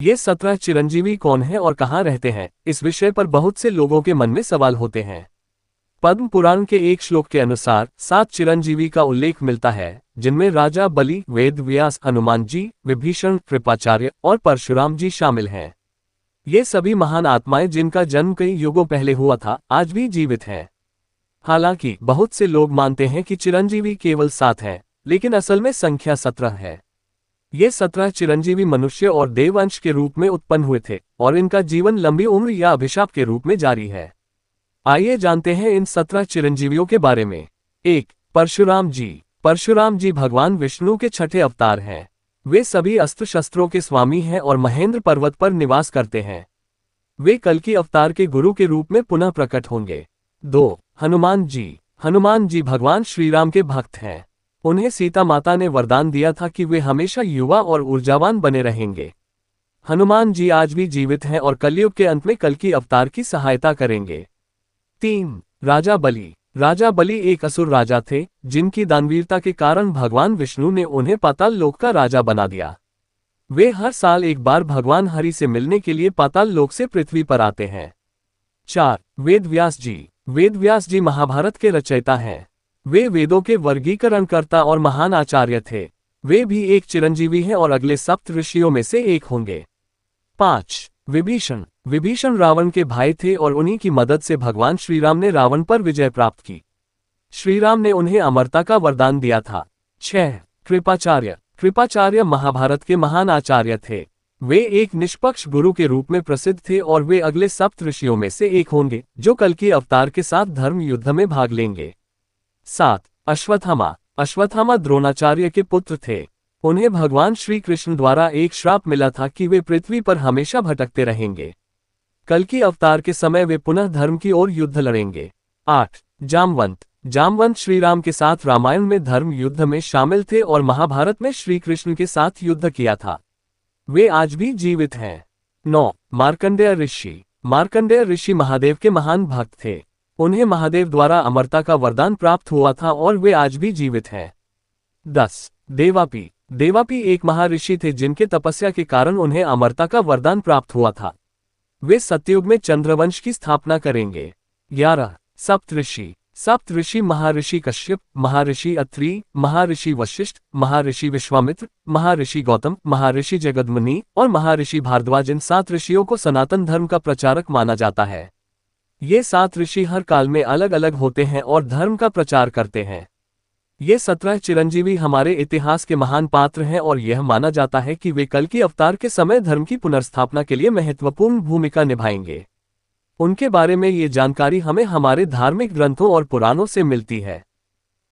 ये 17 चिरंजीवी कौन है और कहाँ रहते हैं, इस विषय पर बहुत से लोगों के मन में सवाल होते हैं। पद्म पुराण के एक श्लोक के अनुसार 7 चिरंजीवी का उल्लेख मिलता है, जिनमें राजा बलि, वेद व्यास, हनुमान जी, विभीषण, कृपाचार्य और परशुराम जी शामिल हैं। ये सभी महान आत्माएं जिनका जन्म कई युगों पहले हुआ था, आज भी जीवित हैं। हालांकि बहुत से लोग मानते हैं कि चिरंजीवी केवल 7 हैं, लेकिन असल में संख्या 17 है। ये 17 चिरंजीवी मनुष्य और देववंश के रूप में उत्पन्न हुए थे और इनका जीवन लंबी उम्र या अभिशाप के रूप में जारी है। आइए जानते हैं इन 17 चिरंजीवियों के बारे में। 1. परशुराम जी। परशुराम जी भगवान विष्णु के छठे अवतार हैं। वे सभी अस्त्र शस्त्रों के स्वामी हैं और महेंद्र पर्वत पर निवास करते हैं। वे कल्कि अवतार के गुरु के रूप में पुनः प्रकट होंगे। 2. हनुमान जी। हनुमान जी भगवान श्रीराम के भक्त हैं। उन्हें सीता माता ने वरदान दिया था कि वे हमेशा युवा और ऊर्जावान बने रहेंगे। हनुमान जी आज भी जीवित हैं और कलयुग के अंत में कल्कि अवतार की सहायता करेंगे। 3. राजा बलि। राजा बलि एक असुर राजा थे, जिनकी दानवीरता के कारण भगवान विष्णु ने उन्हें पाताल लोक का राजा बना दिया। वे हर साल एक बार भगवान हरि से मिलने के लिए पाताल लोक से पृथ्वी पर आते हैं। 4. वेद व्यास जी। वेद व्यास जी महाभारत के रचयिता हैं। वे वेदों के वर्गीकरणकर्ता और महान आचार्य थे। वे भी एक चिरंजीवी हैं और अगले सप्त ऋषियों में से एक होंगे। 5. विभीषण। विभीषण रावण के भाई थे और उन्हीं की मदद से भगवान श्रीराम ने रावण पर विजय प्राप्त की। श्रीराम ने उन्हें अमरता का वरदान दिया था। 6. कृपाचार्य। कृपाचार्य महाभारत के महान आचार्य थे। वे एक निष्पक्ष गुरु के रूप में प्रसिद्ध थे और वे अगले सप्त ऋषियों में से एक होंगे, जो कल्कि अवतार के साथ धर्म युद्ध में भाग लेंगे। 7. अश्वत्थामा। अश्वत्थामा द्रोणाचार्य के पुत्र थे। उन्हें भगवान श्री कृष्ण द्वारा एक श्राप मिला था कि वे पृथ्वी पर हमेशा भटकते रहेंगे। कल्कि अवतार के समय वे पुनः धर्म की ओर युद्ध लड़ेंगे। 8. जामवंत। जामवंत श्रीराम के साथ रामायण में धर्म युद्ध में शामिल थे और महाभारत में श्री कृष्ण के साथ युद्ध किया था। वे आज भी जीवित हैं। 9. मार्कंडेय ऋषि। मार्कंडेय ऋषि महादेव के महान भक्त थे। उन्हें महादेव द्वारा अमरता का वरदान प्राप्त हुआ था और वे आज भी जीवित हैं। 10. देवापी। देवापी एक महर्षि थे जिनके तपस्या के कारण उन्हें अमरता का वरदान प्राप्त हुआ था। वे सतयुग में चंद्रवंश की स्थापना करेंगे। 11. सप्तऋषि। सप्तऋषि महर्षि कश्यप, महर्षि अत्रि, महर्षि वशिष्ठ, महर्षि विश्वामित्र, महर्षि गौतम, महर्षि जगदमुनि और महर्षि भारद्वाज, इन 7 ऋषियों को सनातन धर्म का प्रचारक माना जाता है। ये 7 ऋषि हर काल में अलग अलग होते हैं और धर्म का प्रचार करते हैं। ये 17 चिरंजीवी हमारे इतिहास के महान पात्र हैं और यह माना जाता है कि वे कल्कि अवतार के समय धर्म की पुनर्स्थापना के लिए महत्वपूर्ण भूमिका निभाएंगे। उनके बारे में ये जानकारी हमें हमारे धार्मिक ग्रंथों और पुराणों से मिलती है।